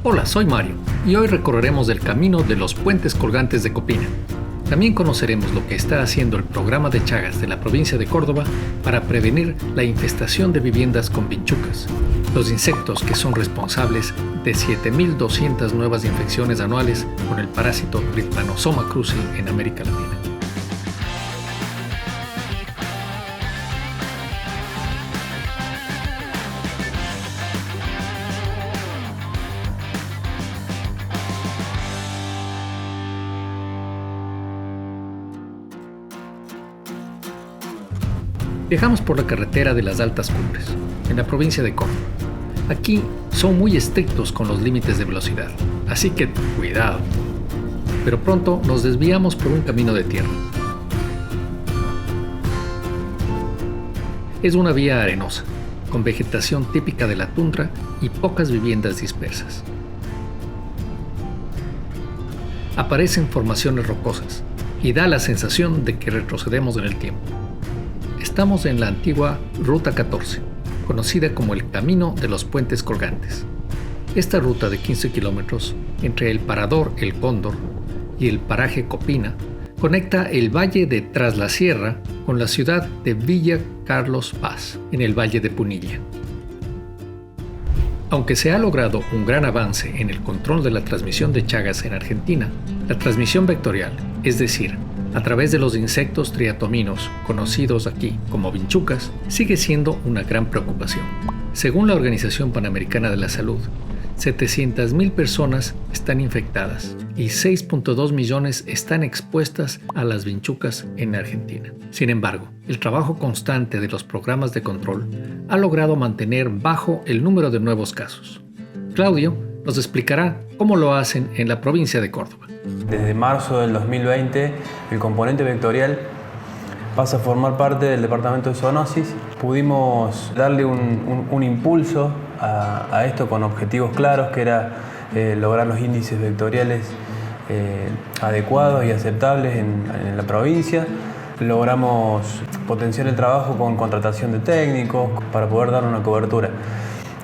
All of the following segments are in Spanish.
Hola, soy Mario y hoy recorreremos el camino de los puentes colgantes de Copina. También conoceremos lo que está haciendo el programa de Chagas de la provincia de Córdoba para prevenir la infestación de viviendas con vinchucas, los insectos que son responsables de 7.200 nuevas infecciones anuales con el parásito Trypanosoma cruzi en América Latina. Viajamos por la carretera de las Altas Cumbres, en la provincia de Córdoba. Aquí son muy estrictos con los límites de velocidad, así que cuidado. Pero pronto nos desviamos por un camino de tierra. Es una vía arenosa, con vegetación típica de la tundra y pocas viviendas dispersas. Aparecen formaciones rocosas y da la sensación de que retrocedemos en el tiempo. Estamos en la antigua Ruta 14, conocida como el Camino de los Puentes Colgantes. Esta ruta de 15 kilómetros entre el Parador El Cóndor y el paraje Copina conecta el valle de Tras la Sierra con la ciudad de Villa Carlos Paz, en el valle de Punilla. Aunque se ha logrado un gran avance en el control de la transmisión de Chagas en Argentina, la transmisión vectorial, es decir, a través de los insectos triatominos, conocidos aquí como vinchucas, sigue siendo una gran preocupación. Según la Organización Panamericana de la Salud, 700.000 personas están infectadas y 6.2 millones están expuestas a las vinchucas en Argentina. Sin embargo, el trabajo constante de los programas de control ha logrado mantener bajo el número de nuevos casos. Claudio nos explicará cómo lo hacen en la provincia de Córdoba. Desde marzo del 2020, el componente vectorial pasa a formar parte del departamento de zoonosis. Pudimos darle un impulso a esto con objetivos claros, que era lograr los índices vectoriales adecuados y aceptables en la provincia. Logramos potenciar el trabajo con contratación de técnicos para poder dar una cobertura.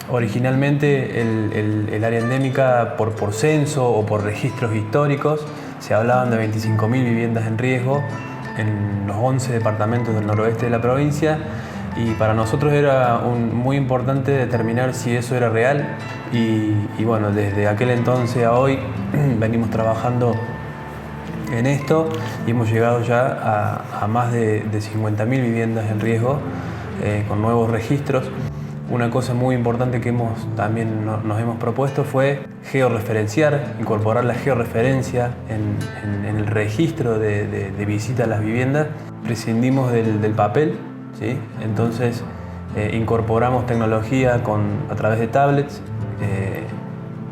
Originalmente el área endémica por censo o por registros históricos se hablaban de 25.000 viviendas en riesgo en los 11 departamentos del noroeste de la provincia, y para nosotros era muy importante determinar si eso era real y bueno, desde aquel entonces a hoy venimos trabajando en esto y hemos llegado ya a más de 50.000 viviendas en riesgo con nuevos registros. Una cosa muy importante que también nos hemos propuesto fue georreferenciar, incorporar la georreferencia en el registro de visita a las viviendas. Prescindimos del papel, ¿sí? Entonces incorporamos tecnología a través de tablets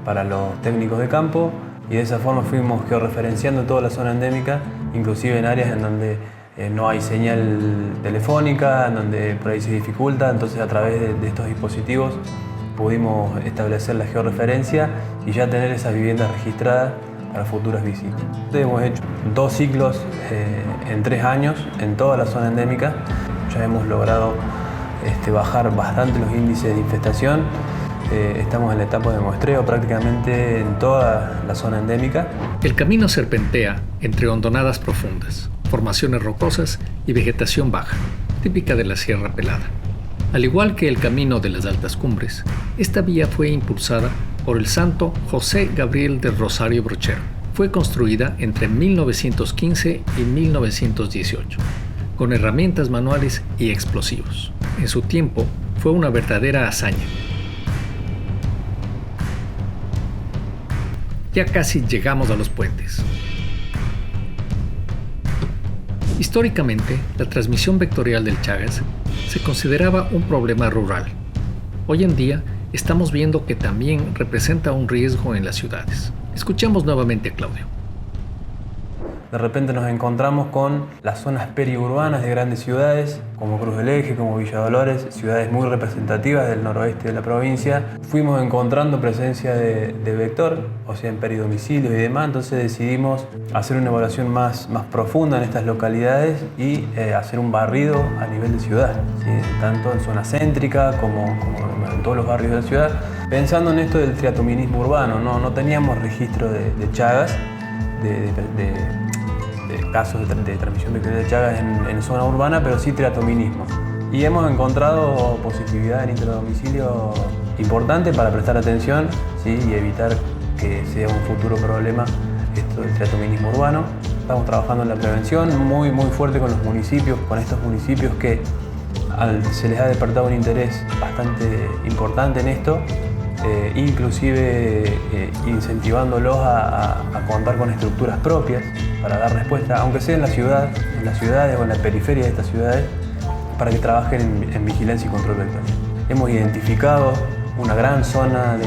para los técnicos de campo, y de esa forma fuimos georreferenciando toda la zona endémica, inclusive en áreas en donde no hay señal telefónica, en donde por ahí se dificulta. Entonces a través de estos dispositivos pudimos establecer la georreferencia y ya tener esas viviendas registradas para futuras visitas. Hemos hecho 2 ciclos en 3 años en toda la zona endémica. Ya hemos logrado bajar bastante los índices de infestación. Estamos en la etapa de muestreo prácticamente en toda la zona endémica. El camino serpentea entre hondonadas profundas, formaciones rocosas y vegetación baja, típica de la Sierra Pelada. Al igual que el camino de las Altas Cumbres, esta vía fue impulsada por el santo José Gabriel del Rosario Brochero. Fue construida entre 1915 y 1918, con herramientas manuales y explosivos. En su tiempo, fue una verdadera hazaña. Ya casi llegamos a los puentes. Históricamente, la transmisión vectorial del Chagas se consideraba un problema rural. Hoy en día, estamos viendo que también representa un riesgo en las ciudades. Escuchemos nuevamente a Claudio. De repente nos encontramos con las zonas periurbanas de grandes ciudades, como Cruz del Eje, como Villa Dolores, ciudades muy representativas del noroeste de la provincia. Fuimos encontrando presencia de vector, o sea, en peridomicilios y demás, entonces decidimos hacer una evaluación más profunda en estas localidades y hacer un barrido a nivel de ciudad, ¿sí? Tanto en zona céntrica como en todos los barrios de la ciudad. Pensando en esto del triatominismo urbano, no teníamos registro de Chagas, de casos de transmisión vectorial de Chagas en zona urbana, pero sí triatominismo. Y hemos encontrado positividad en intradomicilio importante para prestar atención, ¿sí? Y evitar que sea un futuro problema esto del triatominismo urbano. Estamos trabajando en la prevención muy fuerte con los municipios, con estos municipios que se les ha despertado un interés bastante importante en esto, inclusive incentivándolos a contar con estructuras propias para dar respuesta, aunque sea en las ciudades o en la periferia de estas ciudades, para que trabajen en vigilancia y control vectorial. Hemos identificado una gran zona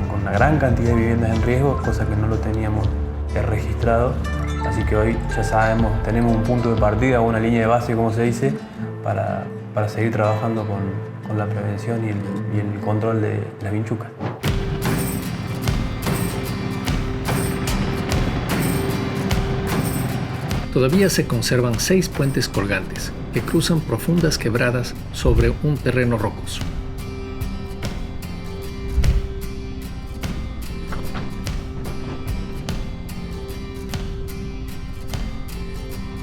con una gran cantidad de viviendas en riesgo, cosa que no lo teníamos registrado, así que hoy ya sabemos, tenemos un punto de partida, una línea de base, como se dice, para seguir trabajando con la prevención y el control de las vinchucas. Todavía se conservan 6 puentes colgantes que cruzan profundas quebradas sobre un terreno rocoso.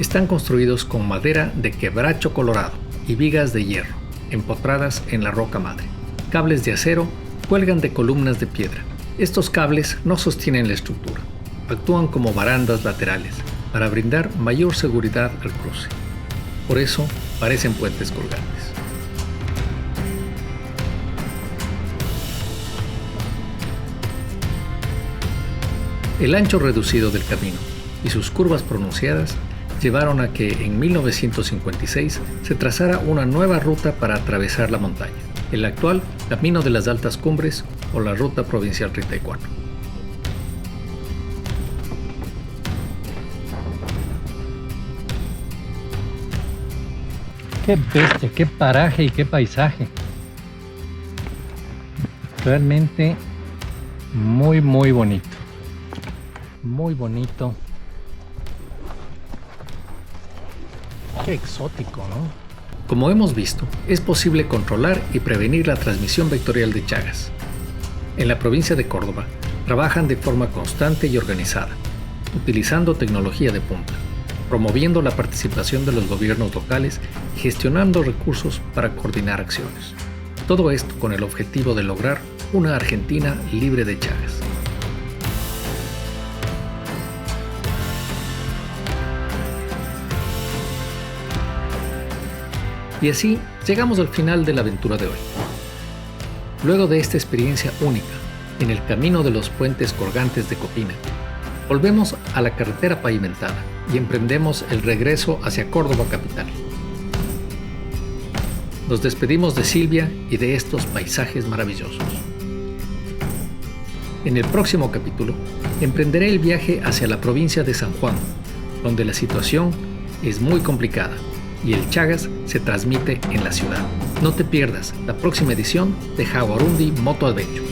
Están construidos con madera de quebracho colorado y vigas de hierro, empotradas en la roca madre. Cables de acero cuelgan de columnas de piedra. Estos cables no sostienen la estructura, actúan como barandas laterales para brindar mayor seguridad al cruce. Por eso parecen puentes colgantes. El ancho reducido del camino y sus curvas pronunciadas llevaron a que en 1956 se trazara una nueva ruta para atravesar la montaña, el actual Camino de las Altas Cumbres o la Ruta Provincial 34. Qué bestia, qué paraje y qué paisaje. Realmente muy bonito. Muy bonito. Qué exótico, ¿no? Como hemos visto, es posible controlar y prevenir la transmisión vectorial de Chagas. En la provincia de Córdoba, trabajan de forma constante y organizada, utilizando tecnología de punta, promoviendo la participación de los gobiernos locales y gestionando recursos para coordinar acciones. Todo esto con el objetivo de lograr una Argentina libre de Chagas. Y así llegamos al final de la aventura de hoy. Luego de esta experiencia única en el camino de los puentes colgantes de Copina, volvemos a la carretera pavimentada y emprendemos el regreso hacia Córdoba capital. Nos despedimos de Silvia y de estos paisajes maravillosos. En el próximo capítulo, emprenderé el viaje hacia la provincia de San Juan, donde la situación es muy complicada y el Chagas se transmite en la ciudad. No te pierdas la próxima edición de Jaguarundi Moto Adventure.